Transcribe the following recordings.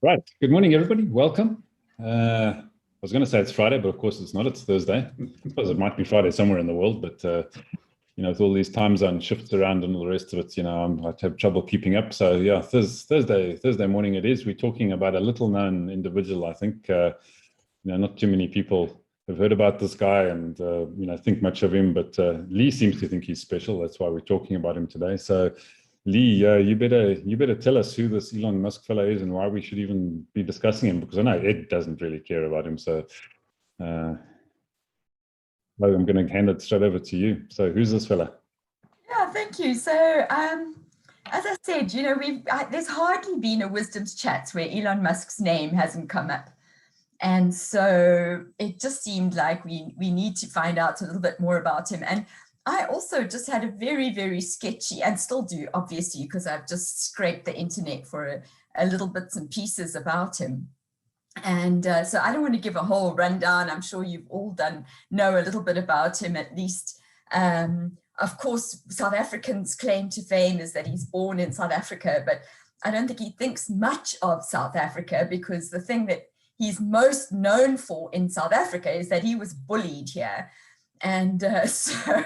Right. Good morning, everybody. Welcome. I was going to say it's Friday, but of course it's not. It's Thursday. I suppose it might be Friday somewhere in the world, but with all these time zone shifts around and all the rest of it, I have trouble keeping up. So yeah, Thursday morning it is. We're talking about a little-known individual. I think not too many people have heard about this guy and think much of him, but Lee seems to think he's special. That's why we're talking about him today. So Lee, you better tell us who this Elon Musk fellow is and why we should even be discussing him, because I know Ed doesn't really care about him. So I'm going to hand it straight over to you. So who's this fella? Yeah, thank you. So as I said, there's hardly been a wisdom's chats where Elon Musk's name hasn't come up. And so it just seemed like we need to find out a little bit more about him. And I also just had a very, very sketchy, and still do, obviously, because I've just scraped the internet for a little bits and pieces about him. And so I don't want to give a whole rundown. I'm sure you've all know a little bit about him, at least. Of course, South Africans' claim to fame is that he's born in South Africa, but I don't think he thinks much of South Africa, because the thing that he's most known for in South Africa is that he was bullied here. And so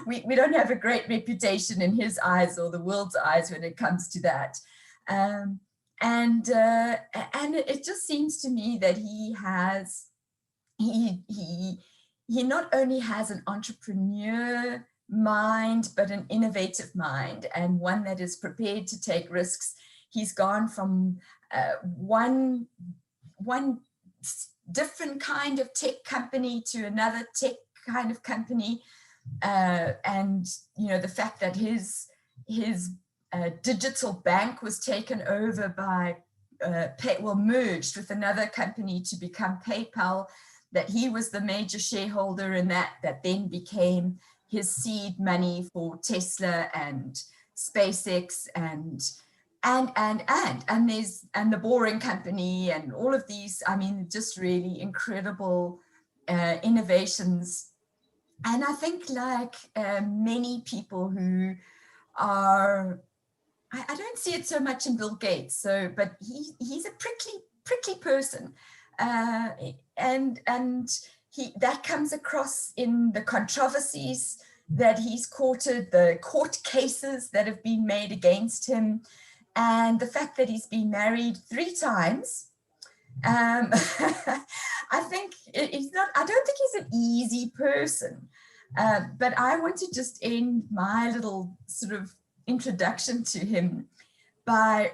we don't have a great reputation in his eyes or the world's eyes when it comes to that. And it just seems to me that he not only has an entrepreneur mind, but an innovative mind, and one that is prepared to take risks. He's gone from one different kind of tech company to another tech kind of company, and the fact that his digital bank was taken over by merged with another company to become PayPal, that he was the major shareholder in that then became his seed money for Tesla and SpaceX and the Boring Company and all of these, just really incredible innovations. And I think like many people who are, I don't see it so much in Bill Gates, but he's a prickly person. And that comes across in the controversies that he's courted, the court cases that have been made against him, and the fact that he's been married 3 times. I think I don't think he's an easy person, but I want to just end my little sort of introduction to him by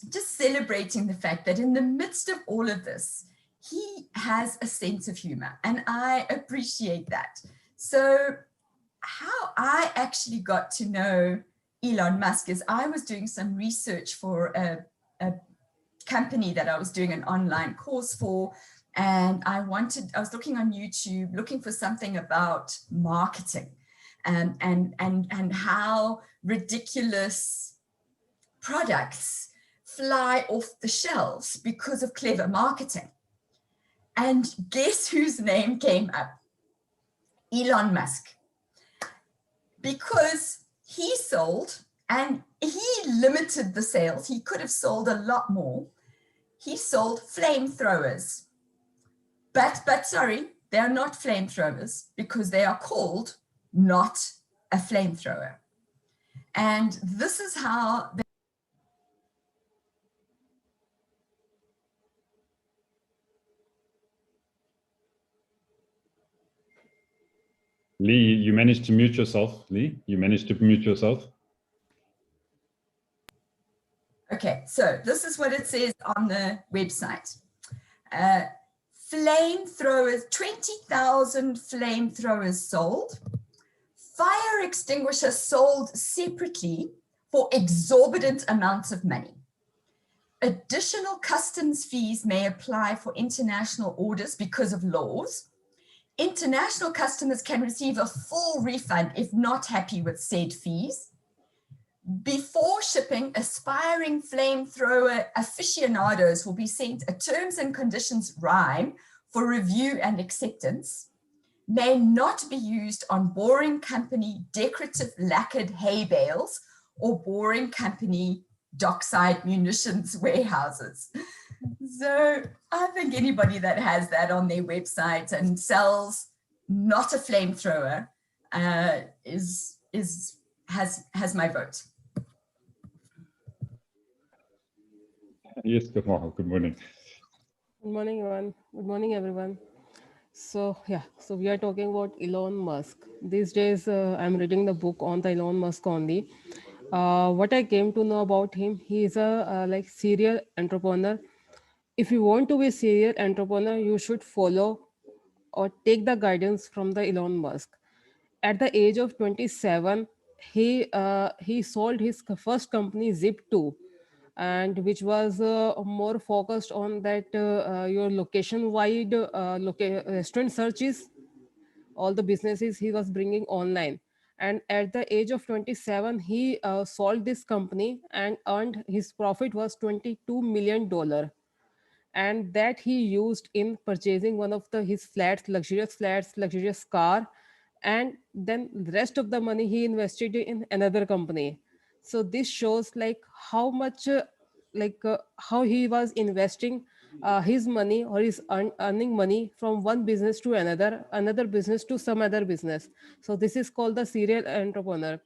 just celebrating the fact that in the midst of all of this, he has a sense of humor, and I appreciate that. So how I actually got to know Elon Musk is I was doing some research for a company that I was doing an online course for, and I was looking on YouTube, looking for something about marketing and how ridiculous products fly off the shelves because of clever marketing. And guess whose name came up? Elon Musk. Because he sold, and he limited the sales. He could have sold a lot more. He sold flamethrowers. But sorry, they are not flamethrowers, because they are called not a flamethrower. And this is how Lee, you managed to mute yourself. Lee, you managed to mute yourself. Okay, so this is what it says on the website. Flamethrowers, 20,000 flamethrowers sold. Fire extinguishers sold separately for exorbitant amounts of money. Additional customs fees may apply for international orders because of laws. International customers can receive a full refund if not happy with said fees. Before shipping, aspiring flamethrower aficionados will be sent a terms and conditions rhyme for review and acceptance. May not be used on Boring Company decorative lacquered hay bales or Boring Company dockside munitions warehouses. So I think anybody that has that on their website and sells not a flamethrower has my vote. Yes, good morning. Good morning, everyone. Good morning, everyone. So yeah, so we are talking about Elon Musk. These days, I'm reading the book on the Elon Musk only. What I came to know about him, he is a like serial entrepreneur. If you want to be a serial entrepreneur, you should follow or take the guidance from the Elon Musk. At the age of 27, he sold his first company Zip2, and which was more focused on that your location wide restaurant searches, all the businesses he was bringing online. And at the age of 27, he sold this company and earned his profit was $22 million, and that he used in purchasing one of his flats, luxurious car, and then the rest of the money he invested in another company. So this shows like how much how he was investing his money, or is earning money from one business to another business to some other business. So this is called the serial entrepreneur.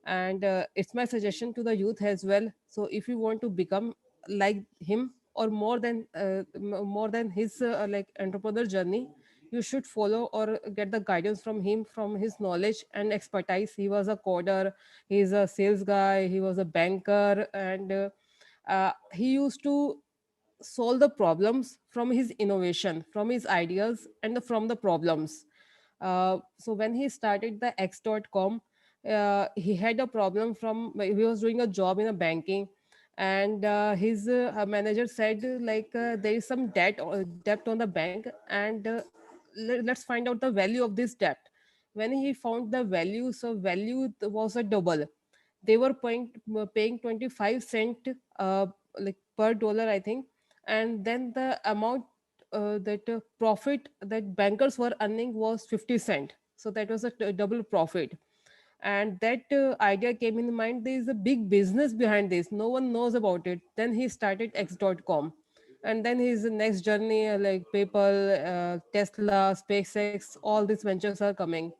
And it's my suggestion to the youth as well. So if you want to become like him, or more than his entrepreneur journey, you should follow or get the guidance from him, from his knowledge and expertise. He was a coder, he's a sales guy, he was a banker, and he used to solve the problems from his innovation, from his ideas, and from the problems. So when he started the X.com, he had a problem from, he was doing a job in a banking, and his manager said there is some debt on the bank, and let's find out the value of this debt. When he found the value, so value was a double. They were paying 25 cent per dollar, I think. And then the amount that profit that bankers were earning was 50 cent, so that was a double profit. And that idea came in mind, there is a big business behind this, no one knows about it. Then he started X.com, and then his next journey, like PayPal, Tesla, SpaceX, all these ventures are coming.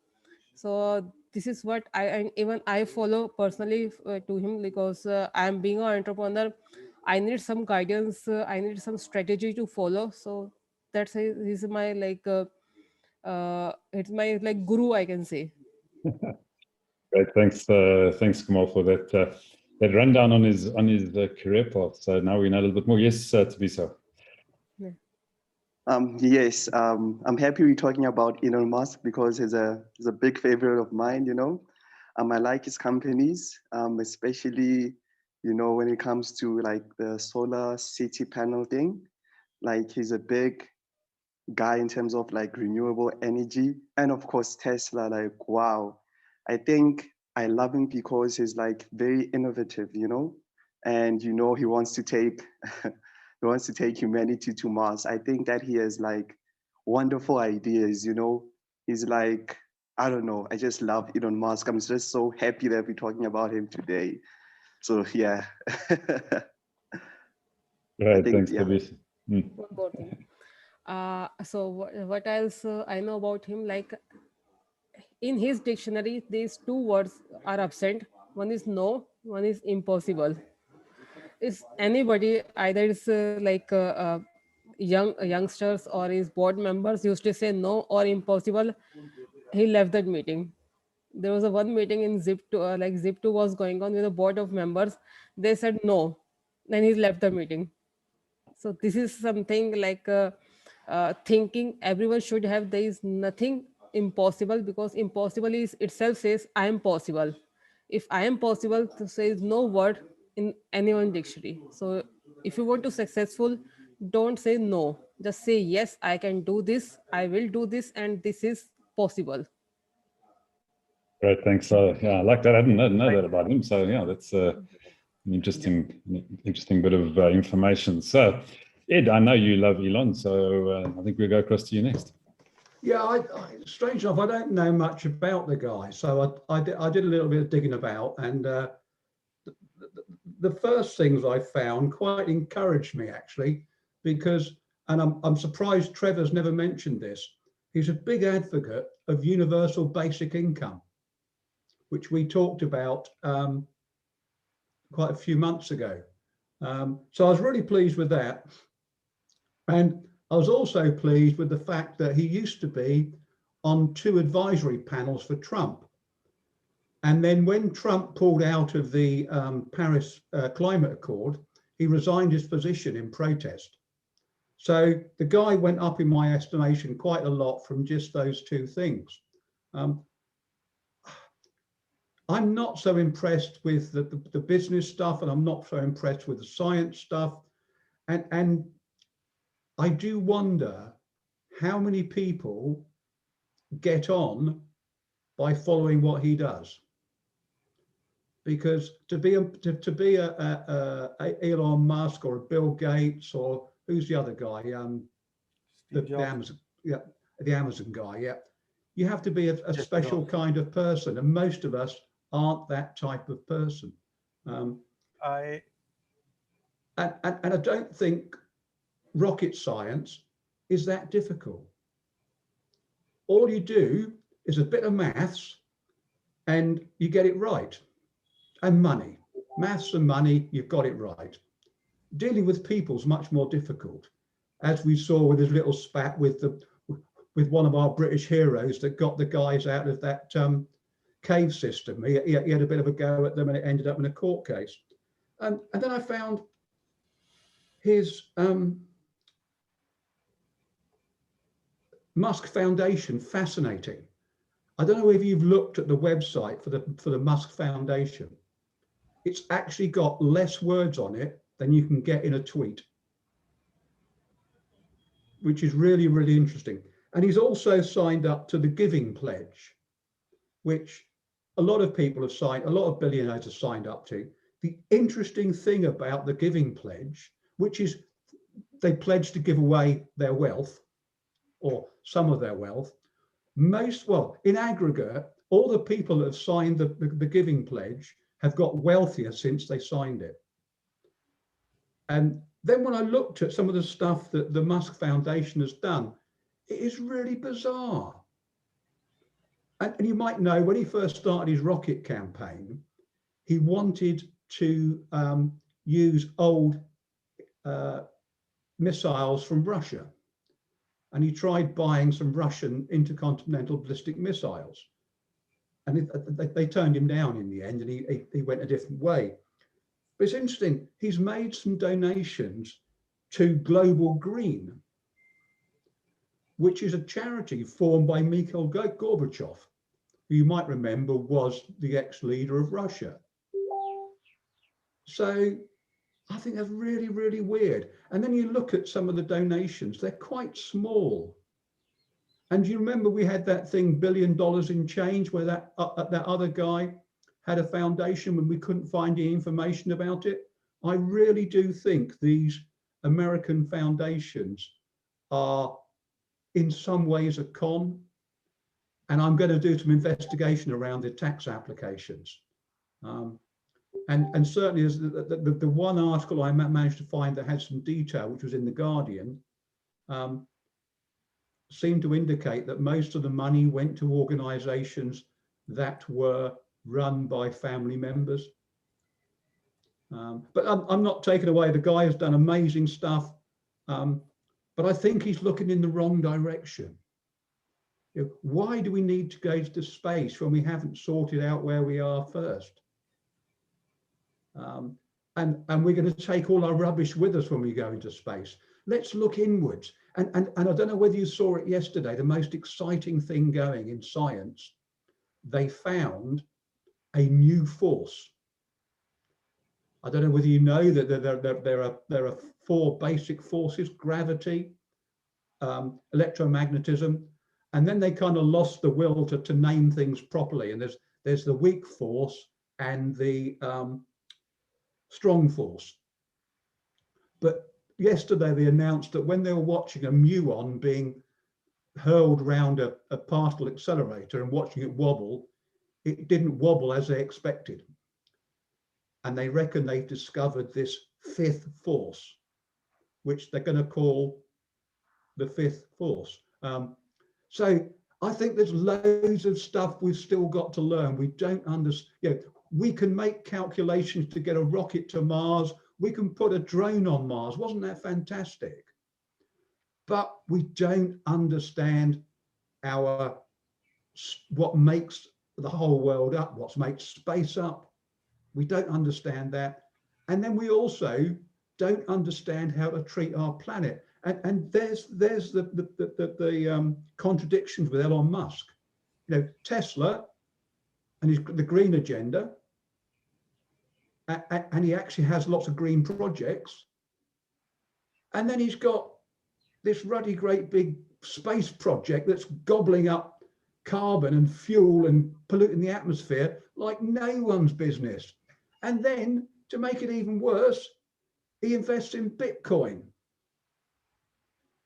So this is what I, and even I follow personally to him, because I am being an entrepreneur, I need some guidance, I need some strategy to follow. So that's he's my it's my like guru, I can say. Great, thanks, Kamal, for that rundown on his career path. So now we know a little bit more. Yes, Thabiso. Yeah. Yes, I'm happy we're talking about Elon Musk because he's a big favorite of mine, you know. I like his companies, especially, you know, when it comes to like the solar city panel thing. Like he's a big guy in terms of like renewable energy. And of course, Tesla, like, wow. I think I love him because he's like very innovative, you know, and you know, he wants to take he wants to take humanity to Mars. I think that he has like wonderful ideas, you know. He's like, I don't know, I just love Elon Musk. I'm just so happy that we're talking about him today. So yeah. I Right, think, thanks, yeah. Thabiso. One more thing. So what else I know about him? Like in his dictionary, these two words are absent. One is no, one is impossible. Is anybody, either it's youngsters or his board members used to say no or impossible, he left that meeting. There was a one meeting in Zip2, Zip2 was going on with a board of members. They said no, then he left the meeting. So this is something thinking everyone should have. There is nothing impossible, because impossible is itself says I am possible. If I am possible, there is no word in anyone's dictionary. So if you want to successful, don't say no, just say yes, I can do this, I will do this, and this is possible. Great, thanks. Yeah, I like that. I didn't know that about him. So yeah, that's an interesting bit of information. So, Ed, I know you love Elon, so I think we'll go across to you next. Yeah, strange enough, I don't know much about the guy, so I did a little bit of digging about, and the first things I found quite encouraged me actually. because, and I'm surprised Trevor's never mentioned this, he's a big advocate of universal basic income, which we talked about quite a few months ago. So I was really pleased with that. And I was also pleased with the fact that he used to be on 2 advisory panels for Trump. And then when Trump pulled out of the Paris Climate Accord, he resigned his position in protest. So the guy went up in my estimation quite a lot from just those 2 things. I'm not so impressed with the business stuff, and I'm not so impressed with the science stuff. And I do wonder how many people get on by following what he does. Because to be a Elon Musk or a Bill Gates, or who's the other guy, the Amazon, yeah, the Amazon guy, yeah, you have to be a special kind of person, and most of us aren't that type of person. And I don't think rocket science is that difficult. All you do is a bit of maths and you get it right. And money, maths and money, you've got it right. Dealing with people is much more difficult, as we saw with his little spat with one of our British heroes that got the guys out of that cave system. He had a bit of a go at them, and it ended up in a court case. And then I found his Musk Foundation fascinating. I don't know if you've looked at the website for the Musk Foundation. It's actually got less words on it than you can get in a tweet, which is really, really interesting. And he's also signed up to the Giving Pledge, which a lot of people have signed, a lot of billionaires have signed up to. The interesting thing about the Giving Pledge, which is they pledge to give away their wealth, or some of their wealth. Well, in aggregate, all the people that have signed the Giving Pledge have got wealthier since they signed it. And then when I looked at some of the stuff that the Musk Foundation has done, it is really bizarre. And you might know, when he first started his rocket campaign, he wanted to use old missiles from Russia. And he tried buying some Russian intercontinental ballistic missiles. And they turned him down in the end, and he went a different way. But it's interesting, he's made some donations to Global Green, which is a charity formed by Mikhail Gorbachev, who you might remember was the ex-leader of Russia. So I think that's really, really weird. And then you look at some of the donations, they're quite small. And you remember we had that thing, $1 billion in change, where that other guy had a foundation when we couldn't find any information about it. I really do think these American foundations are in some ways a con. And I'm going to do some investigation around the tax applications. And certainly as the one article I managed to find that had some detail, which was in The Guardian, seemed to indicate that most of the money went to organizations that were run by family members. But I'm not taking away, the guy has done amazing stuff, but I think he's looking in the wrong direction. You know, why do we need to go to space when we haven't sorted out where we are first? And we're going to take all our rubbish with us when we go into space. Let's look inwards. And I don't know whether you saw it yesterday, the most exciting thing going in science, they found a new force. I don't know whether you know that there are 4 basic forces: gravity, electromagnetism, and then they kind of lost the will to name things properly. And there's the weak force and the strong force. But yesterday they announced that when they were watching a muon being hurled around a particle accelerator and watching it wobble, it didn't wobble as they expected. And they reckon they've discovered this 5th force. which they're going to call the fifth force. So I think there's loads of stuff we've still got to learn. We don't understand. We can make calculations to get a rocket to Mars. We can put a drone on Mars. Wasn't that fantastic? But we don't understand what makes the whole world up, what makes space up. We don't understand that. And then we also don't understand how to treat our planet. And there's the contradictions with Elon Musk. Tesla and the green agenda, and he actually has lots of green projects. And then he's got this ruddy great big space project that's gobbling up carbon and fuel and polluting the atmosphere like no one's business. And then to make it even worse, he invests in Bitcoin.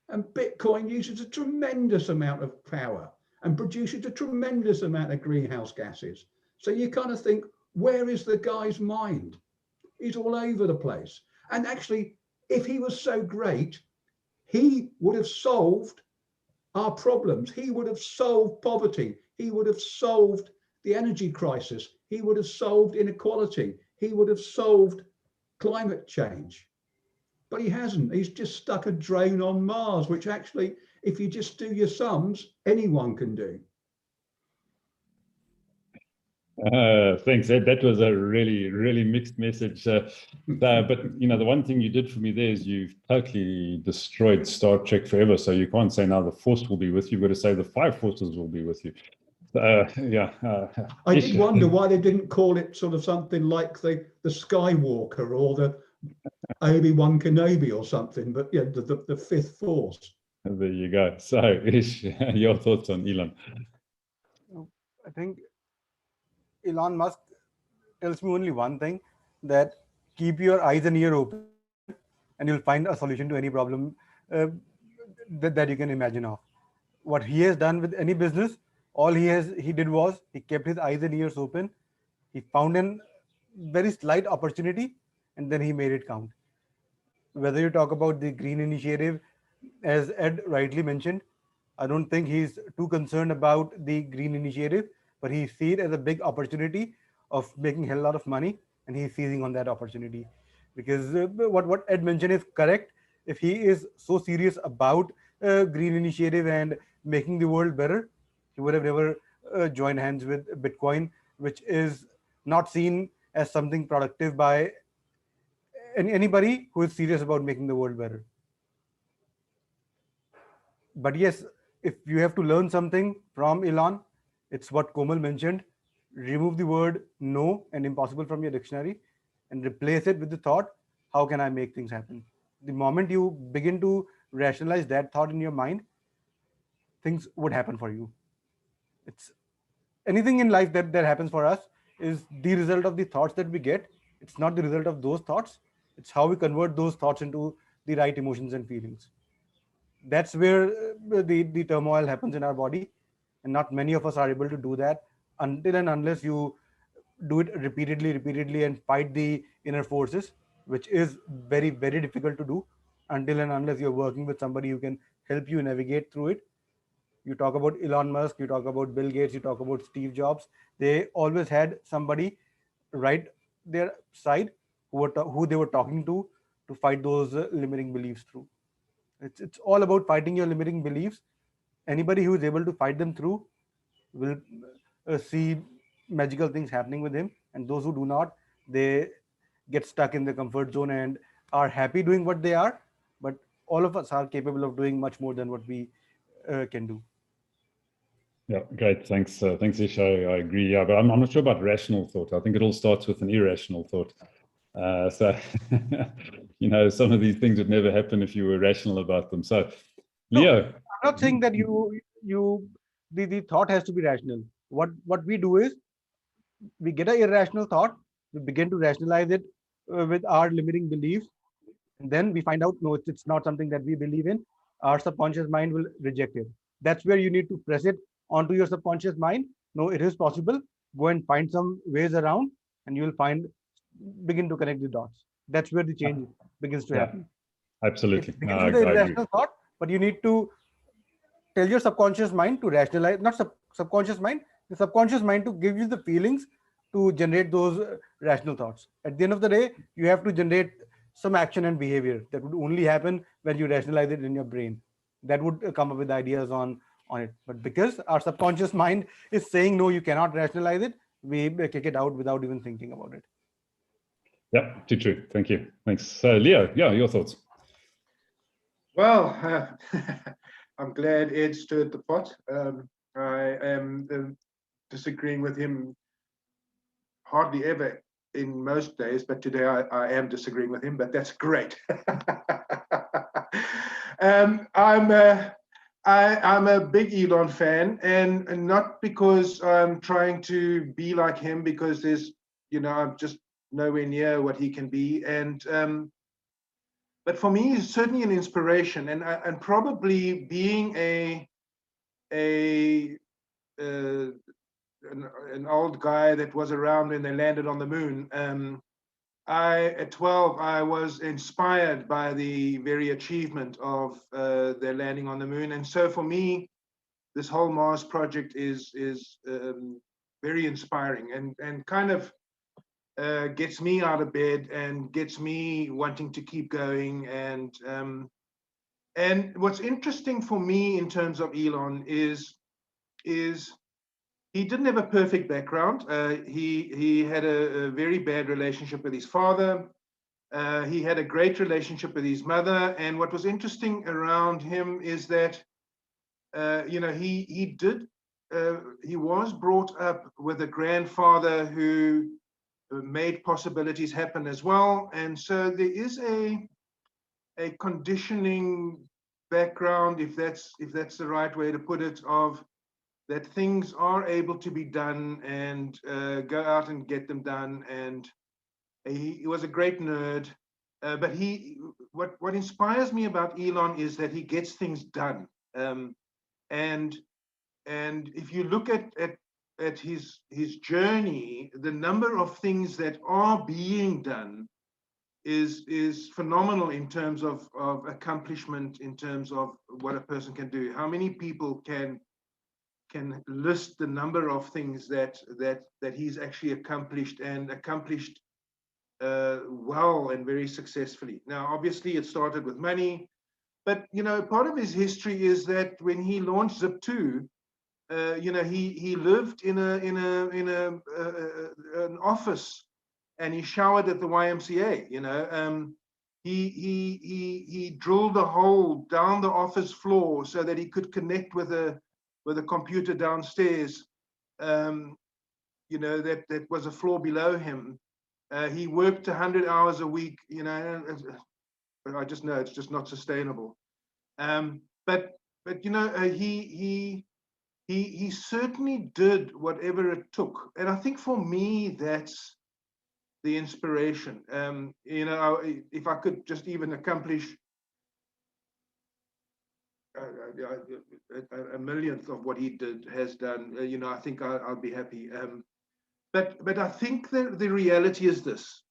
And Bitcoin uses a tremendous amount of power and produces a tremendous amount of greenhouse gases. So you kind of think, where is the guy's mind? He's all over the place. And actually, if he was so great, he would have solved our problems. He would have solved poverty. He would have solved the energy crisis. He would have solved inequality. He would have solved climate change. But he hasn't. He's just stuck a drone on Mars, which actually, if you just do your sums, anyone can do. Thanks, Ed. That was a really, really mixed message. But the one thing you did for me there is you've totally destroyed Star Trek forever. So you can't say now the Force will be with you. You've got to say the 5 forces will be with you. I did wonder why they didn't call it sort of something like the Skywalker or the Obi-Wan Kenobi or something, but yeah, the fifth force. There you go. So Ish, your thoughts on Elon? I think Elon Musk tells me only one thing, that keep your eyes and ears open and you'll find a solution to any problem that you can imagine of. What he has done with any business, all he did was he kept his eyes and ears open. He found a very slight opportunity and then he made it count. Whether you talk about the green initiative, as Ed rightly mentioned, I don't think he's too concerned about the green initiative, but he sees it as a big opportunity of making a hell lot of money, and he's seizing on that opportunity. Because what Ed mentioned is correct. If he is so serious about green initiative and making the world better, he would have never joined hands with Bitcoin, which is not seen as something productive by anybody who is serious about making the world better. But yes, if you have to learn something from Elon, it's what Komal mentioned. Remove the word no and impossible from your dictionary and replace it with the thought, how can I make things happen? The moment you begin to rationalize that thought in your mind, things would happen for you. It's anything in life that happens for us is the result of the thoughts that we get. It's not the result of those thoughts. It's how we convert those thoughts into the right emotions and feelings. That's where the turmoil happens in our body, and not many of us are able to do that until and unless you do it repeatedly and fight the inner forces, which is very, very difficult to do until and unless you're working with somebody who can help you navigate through it. You talk about Elon Musk, you talk about Bill Gates, you talk about Steve Jobs. They always had somebody right their side who they were talking to fight those limiting beliefs through. It's all about fighting your limiting beliefs. Anybody who is able to fight them through will see magical things happening with him, and those who do not, they get stuck in the comfort zone and are happy doing what they are. But all of us are capable of doing much more than what we can do. Yeah, great. Thanks, Ish. I agree. Yeah, but I'm not sure about rational thought. I think it all starts with an irrational thought. So, some of these things would never happen if you were rational about them. So, Leo. No, I'm not saying that the thought has to be rational. What we do is we get an irrational thought, we begin to rationalize it with our limiting beliefs, and then we find out, no, it's not something that we believe in. Our subconscious mind will reject it. That's where you need to press it onto your subconscious mind. No, it is possible. Go and find some ways around, and you will begin to connect the dots. That's where the change begins to happen. Absolutely. It No, begins I with the agree. irrational thought, but you need to tell your subconscious mind to rationalize, not subconscious mind, the subconscious mind to give you the feelings to generate those rational thoughts. At the end of the day, you have to generate some action and behavior that would only happen when you rationalize it in your brain. That would come up with ideas on it. But because our subconscious mind is saying, no, you cannot rationalize it, we kick it out without even thinking about it. Yeah, too true. Thank you. Thanks. So, Leo, yeah, your thoughts? Well, I'm glad Ed stirred the pot. I am disagreeing with him hardly ever in most days, but today I am disagreeing with him, but that's great. I'm a big Elon fan, and not because I'm trying to be like him, because there's, I'm just nowhere near what he can be. But for me, he's certainly an inspiration, and probably being an old guy that was around when they landed on the moon. At 12, I was inspired by the very achievement of their landing on the moon, and so for me, this whole Mars project is very inspiring and kind of gets me out of bed and gets me wanting to keep going. And what's interesting for me in terms of Elon is he didn't have a perfect background. He had a very bad relationship with his father. He had a great relationship with his mother. And what was interesting around him is that he was brought up with a grandfather who made possibilities happen as well. And so there is a conditioning background, if that's the right way to put it, of that things are able to be done, and go out and get them done. And he was a great nerd, but what inspires me about Elon is that he gets things done. And if you look at his journey, the number of things that are being done is phenomenal in terms of accomplishment, in terms of what a person can do. How many people can list the number of things that he's actually accomplished well and very successfully. Now, obviously, it started with money, but part of his history is that when he launched Zip2, he lived in an office, and he showered at the YMCA. He drilled a hole down the office floor so that he could connect with a computer downstairs. That was a floor below him. He worked 100 hours a week. I just know it's just not sustainable. But he certainly did whatever it took, and I think for me that's the inspiration. If I could just even accomplish a millionth of what he has done, I think I'll be happy. But I think that the reality is this: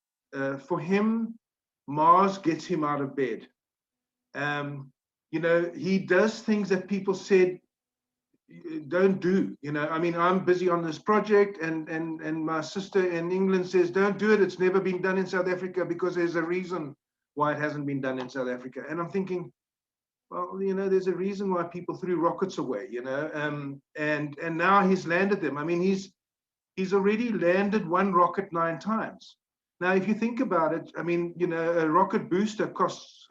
for him, Mars gets him out of bed. He does things that people said don't do. I'm busy on this project, and my sister in England says don't do it. It's never been done in South Africa because there's a reason why it hasn't been done in South Africa. And I'm thinking, well, there's a reason why people threw rockets away. And now he's landed them. He's already landed one rocket 9 times. Now, if you think about it, a rocket booster costs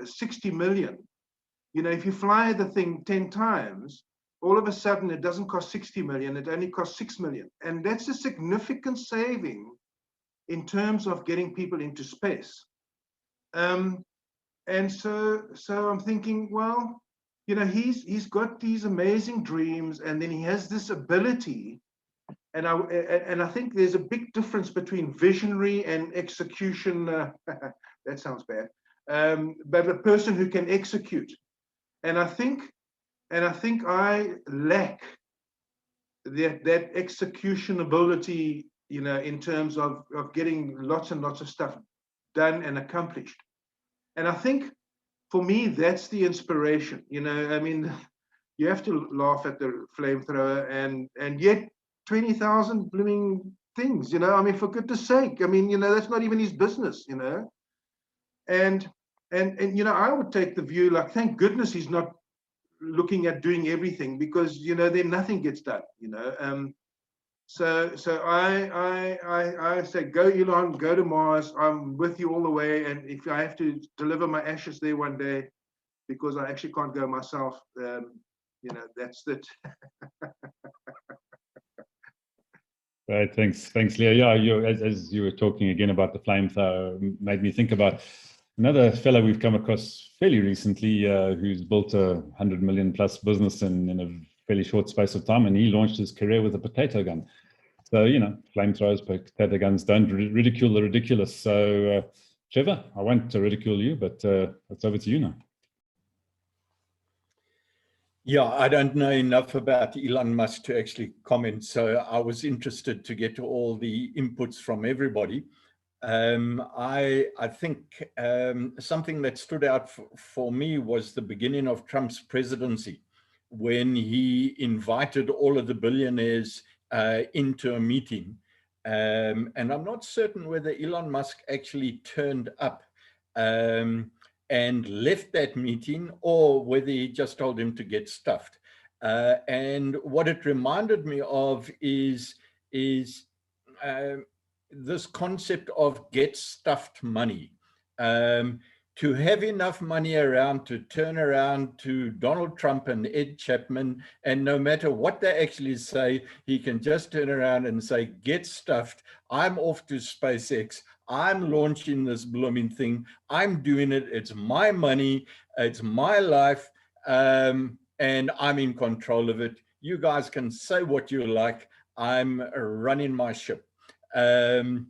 60 million. If you fly the thing 10 times, all of a sudden it doesn't cost 60 million, it only costs 6 million. And that's a significant saving in terms of getting people into space. And so I'm thinking, well, he's got these amazing dreams, and then he has this ability. And I think there's a big difference between visionary and execution. That sounds bad. But a person who can execute. And I think I lack that execution ability, in terms of getting lots and lots of stuff done and accomplished. And I think for me, that's the inspiration. You know, I mean, you have to laugh at the flamethrower, and yet 20,000 blooming things. You know, I mean, for goodness sake, I mean, you know, that's not even his business. You know, and you know, I would take the view like, thank goodness he's not looking at doing everything, because you know then nothing gets done. You know, so I say, go Elon, go to Mars. I'm with you all the way, and if I have to deliver my ashes there one day, because I actually can't go myself, you know, that's it. Right, thanks, Leo. Yeah, as you were talking again about the flamethrower, made me think about another fellow we've come across fairly recently, who's built a 100 million plus business in a fairly short space of time, and he launched his career with a potato gun. So, you know, flamethrowers, potato guns, don't ridicule the ridiculous. So, Trevor, I won't ridicule you, but it's over to you now. Yeah, I don't know enough about Elon Musk to actually comment, so I was interested to get all the inputs from everybody. I think something that stood out for me was the beginning of Trump's presidency, when he invited all of the billionaires into a meeting. And I'm not certain whether Elon Musk actually turned up and left that meeting, or whether he just told him to get stuffed. And what it reminded me of is this concept of get stuffed money. To have enough money around to turn around to Donald Trump and Ed Chapman, and no matter what they actually say, he can just turn around and say, get stuffed, I'm off to SpaceX, I'm launching this blooming thing, I'm doing it, it's my money, it's my life, and I'm in control of it. You guys can say what you like, I'm running my ship. So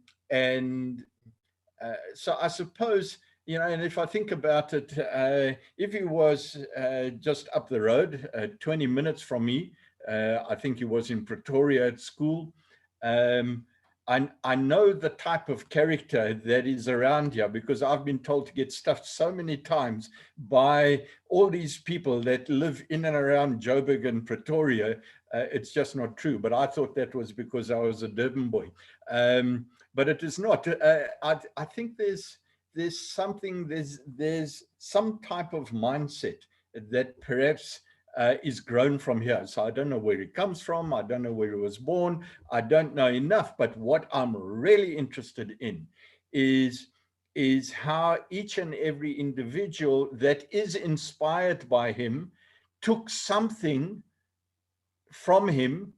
I suppose, you know, and if I think about it, if he was just up the road, 20 minutes from me, I think he was in Pretoria at school. I know the type of character that is around here, because I've been told to get stuffed so many times by all these people that live in and around Joburg and Pretoria. It's just not true, but I thought that was because I was a Durban boy. But it is not. I think there's some type of mindset that perhaps is grown from here. So I don't know where it comes from. I don't know where it was born. I don't know enough. But what I'm really interested in is how each and every individual that is inspired by him took something from him,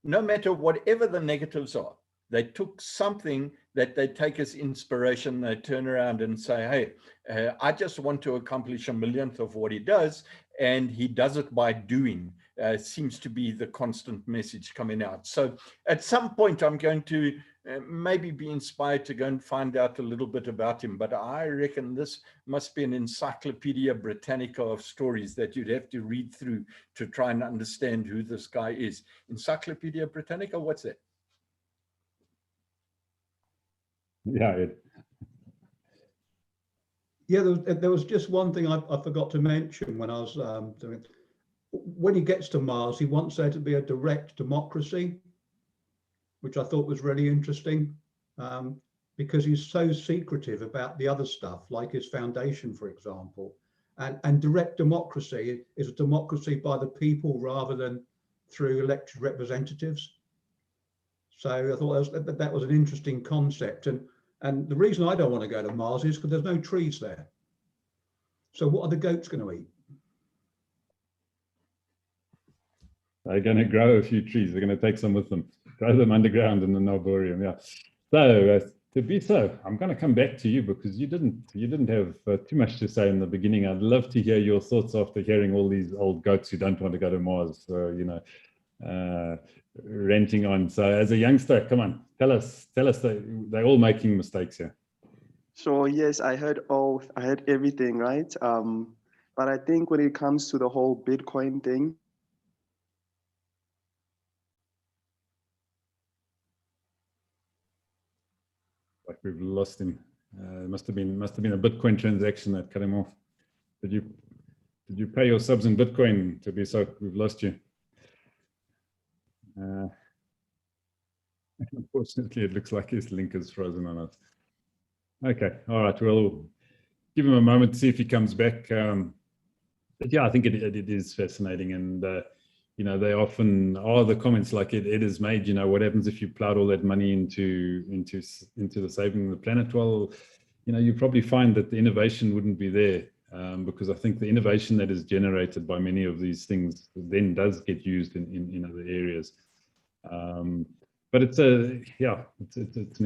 no matter whatever the negatives are. They took something that they take as inspiration. They turn around and say, hey, I just want to accomplish a millionth of what he does. And he does it by doing, seems to be the constant message coming out. So at some point, I'm going to maybe be inspired to go and find out a little bit about him. But I reckon this must be an Encyclopedia Britannica of stories that you'd have to read through to try and understand who this guy is. Encyclopedia Britannica, what's that? Yeah. Yeah, there was just one thing I forgot to mention when I was doing. When he gets to Mars, he wants there to be a direct democracy, which I thought was really interesting, because he's so secretive about the other stuff, like his foundation, for example. And direct democracy is a democracy by the people rather than through elected representatives. So I thought that was an interesting concept. And the reason I don't want to go to Mars is because there's no trees there. So what are the goats going to eat? They're going to grow a few trees. They're going to take some with them, grow them underground in the Noborium. Yeah. So Thabiso, I'm going to come back to you because you didn't have too much to say in the beginning. I'd love to hear your thoughts after hearing all these old goats who don't want to go to Mars. Renting on. So as a youngster, come on, tell us they're all making mistakes here. So yes, I heard everything, right? But I think when it comes to the whole Bitcoin thing, Like we've lost him. It must have been a Bitcoin transaction that cut him off. Did you pay your subs in Bitcoin to be so? We've lost you. Unfortunately, it looks like his link is frozen on us. Okay, all right. We'll give him a moment to see if he comes back. But yeah, I think it is fascinating, and you know, they often are the comments like it is made. You know, what happens if you plowed all that money into the saving the planet? Well, you know, you probably find that the innovation wouldn't be there, because I think the innovation that is generated by many of these things then does get used in other areas. But it's an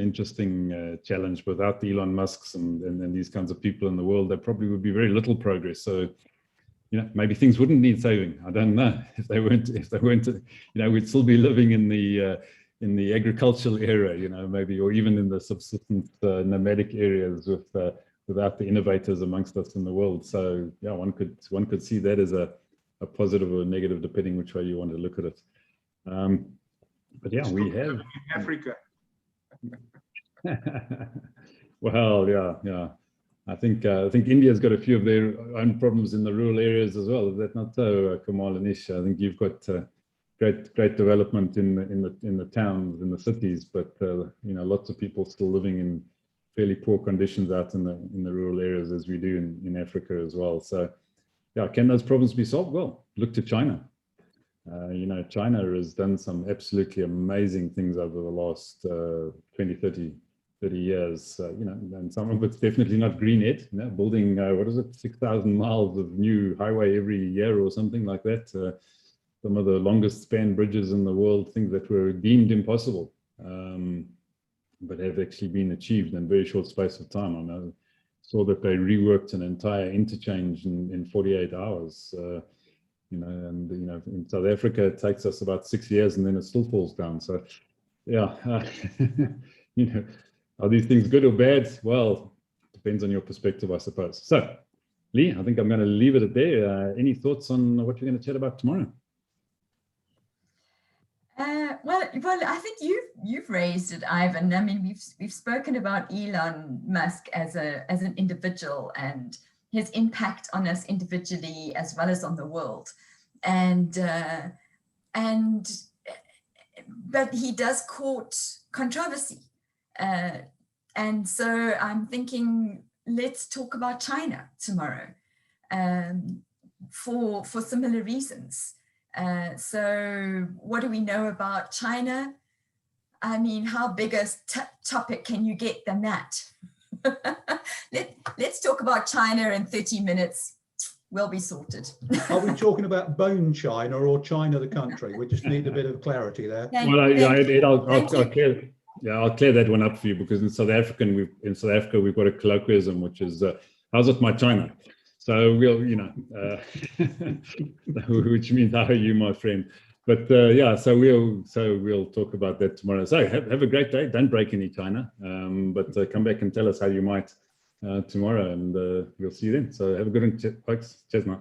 interesting challenge. Without the Elon Musks and these kinds of people in the world, there probably would be very little progress. So, you know, maybe things wouldn't need saving. I don't know. If they weren't, you know, we'd still be living in the agricultural era, you know, maybe, or even in the subsistence nomadic areas without the innovators amongst us in the world. So yeah, one could see that as a positive or a negative, depending which way you want to look at it. But yeah, we have in Africa. Well, yeah. I think India's got a few of their own problems in the rural areas as well. Is that not so, Kamal and Ish? I think you've got great development in the towns, in the cities, but you know, lots of people still living in fairly poor conditions out in the rural areas, as we do in Africa as well. So yeah, can those problems be solved? Well, look to China. You know, China has done some absolutely amazing things over the last 20, 30 years, you know, and some of it's definitely not green yet, you know, building, 6,000 miles of new highway every year or something like that. Some of the longest span bridges in the world, things that were deemed impossible, but have actually been achieved in a very short space of time. I know, saw that they reworked an entire interchange in 48 hours. You know, and you know, in South Africa, it takes us about 6 years, and then it still falls down. So, yeah, you know, are these things good or bad? Well, depends on your perspective, I suppose. So, Lee, I think I'm going to leave it at there. Any thoughts on what we're going to chat about tomorrow? Well, I think you've raised it, Ivan. I mean, we've spoken about Elon Musk as an individual and his impact on us individually as well as on the world, but he does court controversy, and so I'm thinking, let's talk about China tomorrow, for similar reasons. So what do we know about China? I mean, how big a topic can you get than that? Let's talk about China in 30 minutes. We'll be sorted. Are we talking about bone China or China the country? We just need a bit of clarity there. I'll clear that one up for you, because in South Africa we've got a colloquialism which is how's it my China? So we'll, you know, which means how are you, my friend? But yeah, so we'll talk about that tomorrow. So have a great day. Don't break any China, but come back and tell us how you might tomorrow, and we'll see you then. So have a good one, folks. Cheers, mate.